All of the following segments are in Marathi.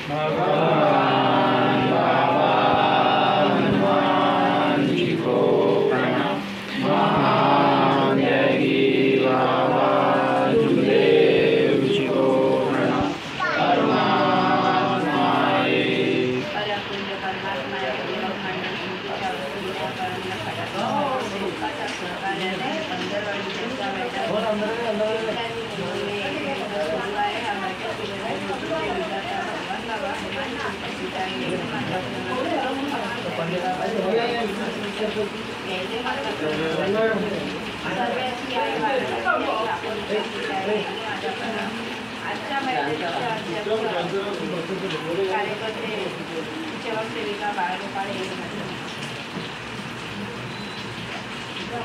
भगवान बाबा हनुमान जी को प्रणाम। महादेवी बाबा गुरुदेव जी को प्रणाम। परमात्माए परमपूज्य परमात्मा देवक मंडळ समितीच्या वतीने सहकार्याने पंधरवाडी चर्चा बैठक आजच्या बैठकीच्या कार्यकर्ते सेवकसेविका बाळगोपाळ हे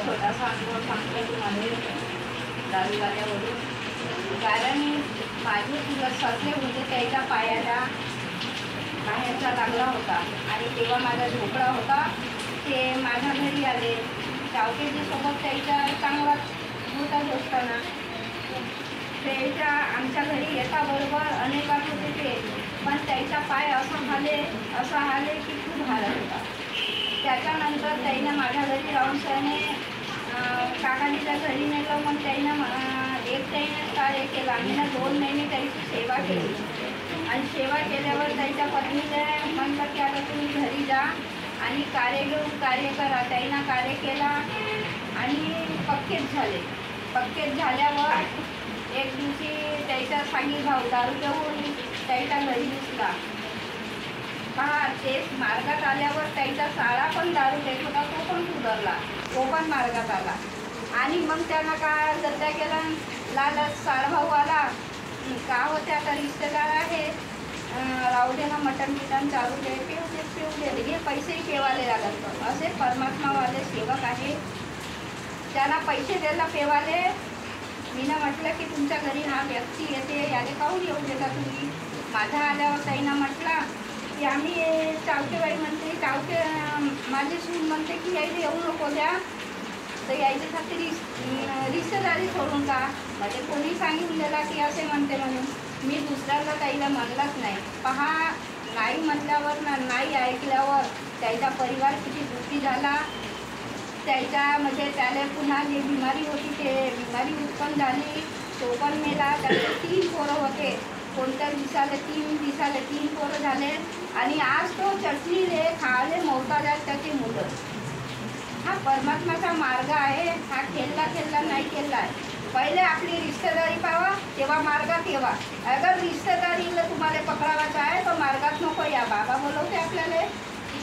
छोटासा अनुभव सांगतो तुम्हाला दारू झाल्यावरून। कारण माझे दिवस सगळे होते त्याच्या पायाला बाहेरचा लागला होता आणि तेव्हा माझा झोपडा होता। ते माझ्या घरी आले, चावकेजीसोबत त्याच्या चांगला होता असताना त्याच्या आमच्या घरी येताबरोबर अनेक होते ते, पण त्याचा पाय असा हाले की खूप हालत होता। त्याच्यानंतर त्याने माझ्या घरी राहून त्याने काकाजीच्या घरी नेलं, मग त्यानं त्याने कार्य केलं। आम्ही 2 महिने त्याची सेवा केली आणि सेवा केल्यावर त्याच्या पत्नीने म्हटलं की आता तुम्ही घरी जा आणि कार्य करा। त्यानं कार्य केला आणि पक्केच झाल्यावर एक दिवशी त्याचा सांगी भाऊ दारू घेऊन त्याच्या घरी दिसला। पहा, तेच मार्गात आल्यावर त्याचा साळा पण दारू देत होता, तो पण सुधारला, तो पण मार्गात आला। आणि मग त्यानं काय दत्ता केला, लालच साळभाऊ आला का होते आता रिश्तेदार आहे, राहू दे ना, मटण बिटन चालू दे, पिऊ दे, हे पैसेही पेवाले लागत। असे परमात्मावाले सेवक आहे, त्यांना पैसे द्यायला पेवाले। मीनं म्हटलं की तुमच्या घरी हा व्यक्ती येते, याने काहून येऊ देता तुम्ही? माझा आल्यावर ताईनं म्हटलं की आम्ही चावकेबाई म्हणते, माझी सून म्हणते की यायला येऊ नको द्या, तर यायच्यासाठी रिश्तेदारी सोडून का? म्हणजे कोणी सांगितलं दिला की असे म्हणते म्हणून मी दुसऱ्याला ताईला म्हणलाच नाही। पहा, नाही म्हटल्यावर ना, नाही ऐकल्यावर त्याचा परिवार किती दुःखी झाला। त्याच्यामध्ये त्याला पुन्हा जी बिमारी होती ते बिमारी उत्पन्न झाली, तो पण मेला। त्याचे 3 पोरं होते, कोणत्या दिवसाला 3 पोरं झाले आणि आज तो चटणीले खायले मोहताज आहेत त्याची मुलं। हा परमात्माचा मार्ग आहे, हा खेळला नाही केला आहे। पहिले आपली रिश्तेदारी पावा, तेव्हा मार्गात येवा। अगर रिश्तेदारीला तुम्हाला पकडावायचं आहे तर मार्गात नको या। बाबा बोलवते आपल्याला,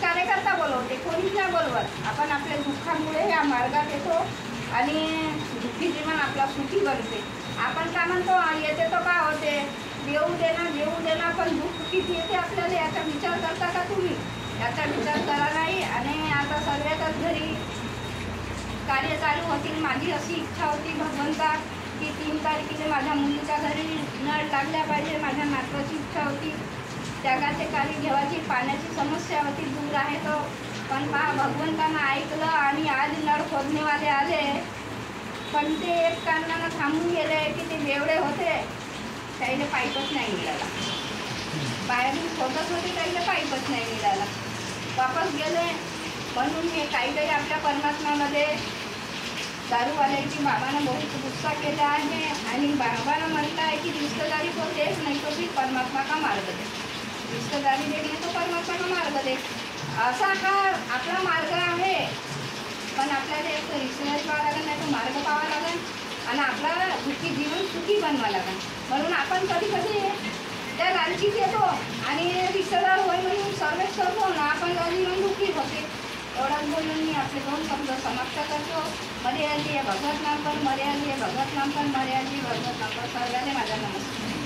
कार्यकर्ता बोलवते, कोणीच नाही बोलवत। आपण आपल्या दुःखामुळे या मार्गात येतो आणि दुःखी जीवन आपला सुखी बनते। आपण काय म्हणतो, येते तर काय होते, देऊ देना, पण दुःख किती येते आपल्याला याचा विचार करता का तुम्ही? याचा विचार करा नाही। आणि आता सगळ्यातच घरी कार्य चालू होतील। माझी अशी इच्छा होती भगवंता की 3 तारखेला माझ्या मुलीच्या घरी नळ लागल्या पाहिजे, माझ्या नातवाची इच्छा होती। त्यागाचे कार्य घेवायची, पाण्याची समस्या होती, दूर आहे तो, पण पहा भगवंतानं ऐकलं आणि आज नळ खोदणेवाले आले, पण ते एक कारणानं थांबून गेले की ते बेवडे होते, त्याला पाईपच नाही मिळाला। बाहेरून खोदत होते, त्याला पाईपच नाही मिळाला, वापस गेले। म्हणून हे काही आपल्या परमात्म्यामध्ये दारूवाल्याची बाबानं बहुत गुस्सा केला आहे आणि बाबानं म्हटलं आहे की रिश्तेदारी को देख नाही तो भी परमात्मा का मार्ग दे, रिश्तेदारी देखणे तो परमात्मा का मार्ग दे, असा हा आपला मार्ग आहे। पण आपल्याला एक रिश्तेदारी पाहावं लागेल, नाही तो मार्ग पाहावा लागेल आणि आपला दुःखी जीवन सुखी बनवा लागेल। म्हणून आपण कधी त्या लालचीत येतो आणि रिश्तेदार होय म्हणून सर्व ना आपण जीवन दुःखी होते। एवढंच बोलून मी आपले 2 शब्द समाप्त करतो। मर्यादी भगवत नाम पण, सर्वांना माझा नमस्कार।